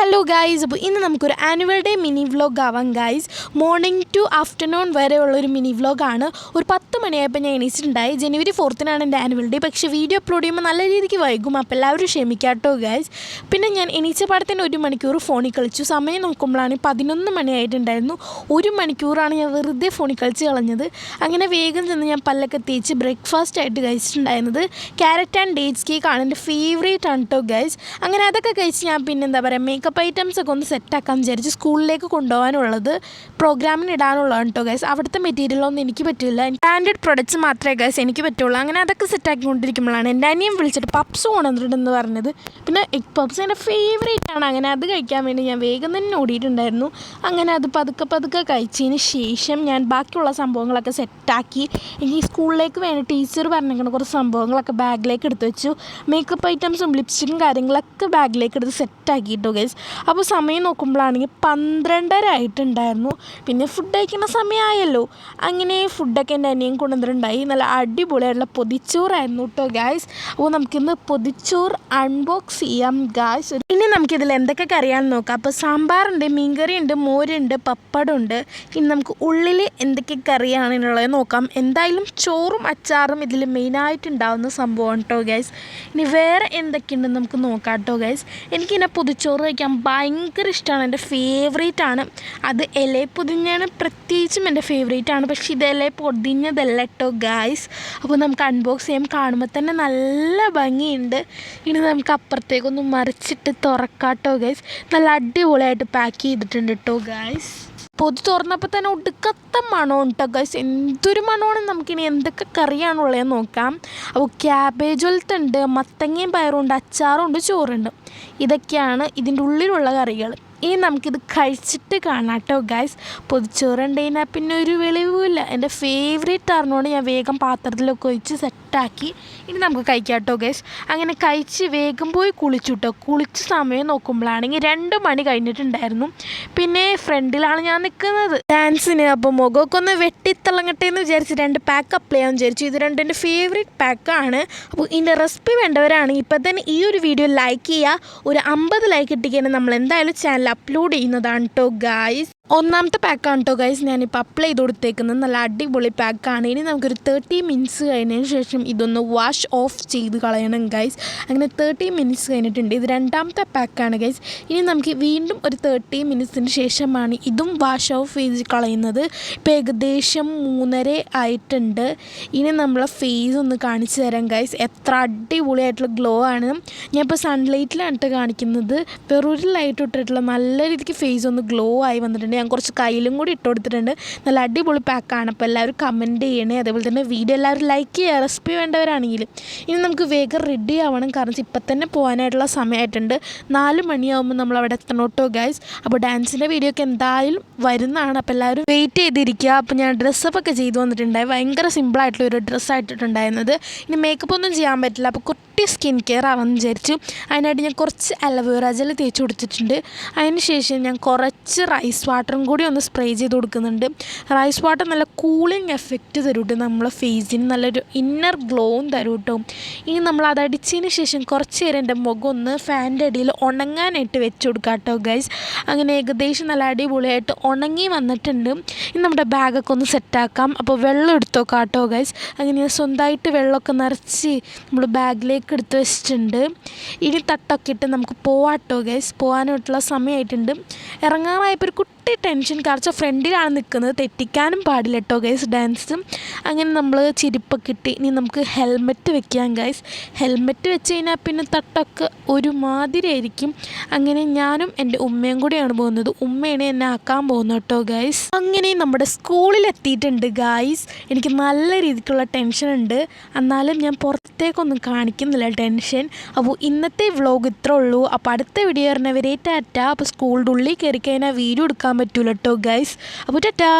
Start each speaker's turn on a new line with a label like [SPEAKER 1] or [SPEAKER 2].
[SPEAKER 1] Hello guys, അപ്പോൾ ഇന്ന് നമുക്കൊരു ആനുവൽ ഡേ മിനി വ്ലോഗ് ആവാം ഗൈസ്. മോർണിംഗ് ടു ആഫ്റ്റർനൂൺ വരെയുള്ളൊരു മിനി വ്ലോഗാണ്. ഒരു 10 മണിയായപ്പോൾ ഞാൻ എണീച്ചിട്ടുണ്ടായി. ജനുവരി 4-നാണ് എൻ്റെ ആനുവൽ ഡേ. പക്ഷേ വീഡിയോ അപ്ലോഡ് ചെയ്യുമ്പോൾ നല്ല രീതിക്ക് വൈകും, അപ്പോൾ എല്ലാവരും ക്ഷമിക്കാട്ടോ ഗൈസ്. പിന്നെ ഞാൻ എണീച്ച പാടത്തിന് 1 മണിക്കൂർ ഫോണിൽ കളിച്ചു. സമയം നോക്കുമ്പോഴാണ് 11 മണിയായിട്ടുണ്ടായിരുന്നു. 1 മണിക്കൂറാണ് ഞാൻ വെറുതെ ഫോണിൽ കളിച്ച് കളഞ്ഞത്. അങ്ങനെ വേഗം ചെന്ന് ഞാൻ പല്ലൊക്കെ തേച്ച് ബ്രേക്ക്ഫാസ്റ്റ് ആയിട്ട് കഴിച്ചിട്ടുണ്ടായിരുന്നത് ക്യാരറ്റ് ആൻഡ് ഡേറ്റ്സ് കേക്കാണ്. എൻ്റെ ഫേവറേറ്റ് ആണ് കേട്ടോ ഗൈസ്. അങ്ങനെ അതൊക്കെ കഴിച്ച് ഞാൻ പിന്നെ എന്താ പറയുക, മേക്കപ്പ് ഐറ്റംസ് ഒക്കെ ഒന്ന് സെറ്റാക്കാൻ വിചാരിച്ച് സ്കൂളിലേക്ക് കൊണ്ടുപോകാനുള്ളത്, പ്രോഗ്രാമിന് ഇടാനുള്ളതാണ് കേട്ടോ ഗൈസ്. അവിടുത്തെ മെറ്റീരിയലൊന്നും എനിക്ക് പറ്റില്ല, ബ്രാൻഡഡ് പ്രൊഡക്ട്സ് മാത്രമേ ഗൈസ് എനിക്ക് പറ്റുള്ളൂ. അങ്ങനെ അതൊക്കെ സെറ്റാക്കിക്കൊണ്ടിരിക്കുമ്പോഴാണ് എൻ്റെ അനിയൻ വിളിച്ചിട്ട് പപ്സ് കൊണ്ടുവന്നിട്ടുണ്ടെന്ന് പറഞ്ഞത്. പിന്നെ എഗ് പപ്സ് എൻ്റെ ഫേവറേറ്റ് ആണ്. അങ്ങനെ അത് കഴിക്കാൻ വേണ്ടി ഞാൻ വേഗം തന്നെ ഓടിയിട്ടുണ്ടായിരുന്നു. അങ്ങനെ അത് പതുക്കെ കഴിച്ചതിന് ശേഷം ഞാൻ ബാക്കിയുള്ള സംഭവങ്ങളൊക്കെ സെറ്റാക്കി. എനിക്ക് സ്കൂളിലേക്ക് വേണ്ടി ടീച്ചർ പറഞ്ഞിരിക്കുന്ന കുറച്ച് സംഭവങ്ങളൊക്കെ ബാഗിലേക്ക് എടുത്ത് വെച്ചു. മേക്കപ്പ് ഐറ്റംസും ലിപ്സ്റ്റിക്കും കാര്യങ്ങളൊക്കെ ബാഗിലേക്ക് എടുത്ത് സെറ്റാക്കിയിട്ടു ഗൈസ്. അപ്പോൾ സമയം നോക്കുമ്പോഴാണെങ്കിൽ 12:30 ആയിട്ടുണ്ടായിരുന്നു. പിന്നെ ഫുഡ് കഴിക്കുന്ന സമയമായല്ലോ. അങ്ങനെ ഫുഡൊക്കെ എൻ്റെ അനിയൻ കൊണ്ടുവന്നിട്ടുണ്ടായി. നല്ല അടിപൊളിയായിട്ടുള്ള പൊതിച്ചോറായിരുന്നു കേട്ടോ ഗൈസ്. അപ്പോൾ നമുക്കിന്ന് പൊതിച്ചോറ് അൺബോക്സ് ചെയ്യാം ഗൈസ്. ഇനി നമുക്കിതിൽ എന്തൊക്കെ കറിയാണെന്ന് നോക്കാം. അപ്പോൾ സാമ്പാറുണ്ട്, മീൻകറിയുണ്ട്, മോരുണ്ട്, പപ്പടമുണ്ട്. ഇനി നമുക്ക് ഉള്ളിൽ എന്തൊക്കെ കറിയാണെന്നുള്ളത് നോക്കാം. എന്തായാലും ചോറും അച്ചാറും ഇതിൽ മെയിനായിട്ടുണ്ടാവുന്ന സംഭവമാണ് കേട്ടോ ഗൈസ്. ഇനി വേറെ എന്തൊക്കെയുണ്ടെന്ന് നമുക്ക് നോക്കാം കേട്ടോ ഗൈസ്. എനിക്കിങ്ങനെ പൊതിച്ചോറ് കഴിക്കാൻ ഭയങ്കര ഇഷ്ടമാണ്, എൻ്റെ ഫേവറേറ്റ് ആണ്. അത് ഇല പൊതിഞ്ഞാണ് പ്രത്യേകിച്ചും എൻ്റെ ഫേവറേറ്റ് ആണ്. പക്ഷേ ഇത് ഇല പൊതിഞ്ഞതല്ല കേട്ടോ ഗൈസ്. അപ്പോൾ നമുക്ക് അൺബോക്സ് ചെയ്യാൻ കാണുമ്പോൾ തന്നെ നല്ല ഭംഗിയുണ്ട്. ഇനി നമുക്ക് അപ്പുറത്തേക്കൊന്ന് മറിച്ചിട്ട് തുറക്കാട്ടോ ഗൈസ്. നല്ല അടിപൊളിയായിട്ട് പാക്ക് ചെയ്തിട്ടുണ്ട് കേട്ടോ ഗൈസ്. പൊതി തുറന്നപ്പോൾ തന്നെ ഒടുക്കത്ത മണമാണ് കേട്ടോ ഗൈസ്. എന്തൊരു മണമാണ്. നമുക്കിനി എന്തൊക്കെ കറിയാണുള്ളതെന്ന് നോക്കാം. അപ്പോൾ ക്യാബേജ് പോലത്തുണ്ട്, മത്തങ്ങയും പയറുണ്ട്, അച്ചാറുണ്ട്, ചോറുണ്ട്. ഇതൊക്കെയാണ് ഇതിൻ്റെ ഉള്ളിലുള്ള കറികൾ. ഇനി നമുക്കിത് കഴിച്ചിട്ട് കാണാം കേട്ടോ ഗൈസ്. പൊതിച്ചോറുണ്ടതിനാൽ പിന്നെ ഒരു വെളിവുമില്ല. എൻ്റെ ഫേവറേറ്റ് ആറിനോട് ഞാൻ വേഗം പാത്രത്തിലൊക്കെ ഒഴിച്ച് സെറ്റാക്കി. ഇനി നമുക്ക് കഴിക്കാം കേട്ടോ ഗൈസ്. അങ്ങനെ കഴിച്ച് വേഗം പോയി കുളിച്ചു കേട്ടോ. കുളിച്ച സമയം നോക്കുമ്പോഴാണെങ്കിൽ 2 മണി കഴിഞ്ഞിട്ടുണ്ടായിരുന്നു. പിന്നെ ഫ്രണ്ടിലാണ് ഞാൻ നിൽക്കുന്നത് ഡാൻസിന്. അപ്പോൾ മുഖമൊക്കെ ഒന്ന് വെട്ടിത്തിളങ്ങട്ടെ എന്ന് വിചാരിച്ച് 2 പാക്ക് അപ്ലൈ ചെയ്യാൻ വിചാരിച്ചു. ഇത് 2 എൻ്റെ ഫേവറേറ്റ് പാക്കാണ്. അപ്പോൾ ഇതിൻ്റെ റെസിപ്പി വേണ്ടവരാണെങ്കിൽ ഇപ്പം തന്നെ ഈ ഒരു വീഡിയോ ലൈക്ക് ചെയ്യുക. ഒരു 50 ലൈക്ക് കിട്ടിക്കഴിഞ്ഞാൽ നമ്മൾ എന്തായാലും ചാനൽ അപ്ലോഡ് ചെയ്യുന്നതാണ് കേട്ടോ ഗൈസ്. 1ാമത്തെ പാക്കാണ് കേട്ടോ ഗൈസ് ഞാനിപ്പോൾ അപ്ലൈ ചെയ്ത് കൊടുത്തേക്കുന്നത്. നല്ല അടിപൊളി പാക്കാണ്. ഇനി നമുക്കൊരു 30 മിനിറ്റ്സ് കഴിഞ്ഞതിന് ശേഷം ഇതൊന്ന് വാഷ് ഓഫ് ചെയ്ത് കളയണം ഗൈസ്. അങ്ങനെ 30 മിനിറ്റ്സ് കഴിഞ്ഞിട്ടുണ്ട്. ഇത് 2ാമത്തെ പാക്കാണ് ഗൈസ്. ഇനി നമുക്ക് വീണ്ടും ഒരു 30 മിനിറ്റ്സിന് ശേഷമാണ് ഇതും വാഷ് ഓഫ് ചെയ്ത് കളയുന്നത്. ഇപ്പോൾ ഏകദേശം 3:30 ആയിട്ടുണ്ട്. ഇനി നമ്മളെ ഫേസ് ഒന്ന് കാണിച്ചു തരാം ഗൈസ്. എത്ര അടിപൊളിയായിട്ടുള്ള ഗ്ലോ ആണ്. ഞാനിപ്പോൾ സൺലൈറ്റിലാണ് കാണിക്കുന്നത്. വെറൊരു ലൈറ്റ് ഇട്ടിട്ടുള്ള നല്ല രീതിക്ക് ഫേസ് ഒന്ന് ഗ്ലോ ആയി വന്നിട്ടുണ്ട്. ഞാൻ കുറച്ച് കയ്യിലും കൂടി ഇട്ട് കൊടുത്തിട്ടുണ്ട്. നല്ല അടിപൊളി പാക്കാണ്. അപ്പോൾ എല്ലാവരും കമൻറ്റ് ചെയ്യണേ. അതേപോലെ തന്നെ വീഡിയോ എല്ലാവരും ലൈക്ക് ചെയ്യുക, റെസിപ്പി വേണ്ടവരാണെങ്കിലും. ഇനി നമുക്ക് വേഗം റെഡി ആവണം, കാരണം ഇപ്പം തന്നെ പോകാനായിട്ടുള്ള സമയമായിട്ടുണ്ട്. 4 മണിയാകുമ്പോൾ നമ്മൾ അവിടെ എത്തണം കേട്ടോ ഗൈസ്. അപ്പോൾ ഡാൻസിൻ്റെ വീഡിയോ ഒക്കെ എന്തായാലും വരുന്നതാണ്. അപ്പോൾ എല്ലാവരും വെയിറ്റ് ചെയ്തിരിക്കുക. അപ്പോൾ ഞാൻ ഡ്രസ്സപ്പൊക്കെ ചെയ്ത് വന്നിട്ടുണ്ടായി. ഭയങ്കര സിമ്പിളായിട്ടുള്ളൊരു ഡ്രസ്സായിട്ടിട്ടുണ്ടായിരുന്നത്. ഇനി മേക്കപ്പ് ഒന്നും ചെയ്യാൻ പറ്റില്ല. അപ്പോൾ കുട്ടി സ്കിൻ കെയർ ആവാമെന്ന് വിചാരിച്ചു. അതിനായിട്ട് ഞാൻ കുറച്ച് അലോവേറ ജെൽ തേച്ച് കൊടുത്തിട്ടുണ്ട്. അതിന് ശേഷം ഞാൻ കുറച്ച് റൈസ് വാട്ടറും കൂടി ഒന്ന് സ്പ്രേ ചെയ്ത് കൊടുക്കുന്നുണ്ട്. റൈസ് വാട്ടർ നല്ല കൂളിംഗ് എഫക്റ്റ് തരും കേട്ടോ. നമ്മളെ ഫേസിന് നല്ലൊരു ഇന്നർ ഗ്ലോവും തരും കേട്ടോ. ഇനി നമ്മൾ അത് അടിച്ചതിന് ശേഷം കുറച്ച് നേരം എൻ്റെ മുഖം ഒന്ന് ഫാനിൻ്റെ അടിയിൽ ഉണങ്ങാനായിട്ട് വെച്ച് കൊടുക്കാം കേട്ടോ ഗൈസ്. അങ്ങനെ ഏകദേശം നല്ല അടിപൊളിയായിട്ട് ഉണങ്ങി വന്നിട്ടുണ്ട്. ഇനി നമ്മുടെ ബാഗൊക്കെ ഒന്ന് സെറ്റാക്കാം. അപ്പോൾ വെള്ളം എടുത്ത് നോക്കാം കേട്ടോ ഗൈസ്. അങ്ങനെ സ്വന്തമായിട്ട് വെള്ളമൊക്കെ നിറച്ച് നമ്മൾ ബാഗിലേക്ക് എടുത്ത് വെച്ചിട്ടുണ്ട്. ഇനി തട്ടൊക്കെ ഇട്ട് നമുക്ക് പോവാട്ടോ ഗൈസ്. പോകാനായിട്ടുള്ള സമയമായിട്ടുണ്ട്. ഇറങ്ങാറായപ്പോൾ ഒരു കുട്ടി ടെൻഷൻ, കാരണം ഫ്രണ്ടിലാണ് നിൽക്കുന്നത്, തെറ്റിക്കാനും പാടില്ല കേട്ടോ ഗൈസ് ഡാൻസും. അങ്ങനെ നമ്മൾ ചിരിപ്പൊക്കെ ഇട്ട് ഇനി നമുക്ക് ഹെൽമെറ്റ് വെക്കാം ഗൈസ്. ഹെൽമെറ്റ് വെച്ച് കഴിഞ്ഞാൽ പിന്നെ തട്ടൊക്കെ ഒരുമാതിരി ആയിരിക്കും. അങ്ങനെ ഞാനും എൻ്റെ ഉമ്മയും കൂടെയാണ് പോകുന്നത്. ഉമ്മയാണ് എന്നെ ആക്കാൻ പോകുന്നത് കേട്ടോ ഗൈസ്. അങ്ങനെ നമ്മുടെ സ്കൂളിലെത്തിയിട്ടുണ്ട് ഗൈസ്. എനിക്ക് നല്ല രീതിക്കുള്ള ടെൻഷൻ ഉണ്ട്, എന്നാലും ഞാൻ പുറത്തേക്കൊന്നും കാണിക്കുന്നില്ല ടെൻഷൻ. അപ്പോൾ ഇന്നത്തെ വ്ളോഗ് ഇത്രേ ഉള്ളൂ. അപ്പോൾ അടുത്ത വീഡിയോ വരുന്നവരെ ടാറ്റ. അപ്പോൾ സ്കൂളിൻ്റെ ഉള്ളിൽ കയറി കഴിഞ്ഞാൽ വീഡിയോ എടുക്കാൻ പറ്റൂല കേട്ടോ ഗൈസ്. അപ്പോൾ ടാറ്റാ.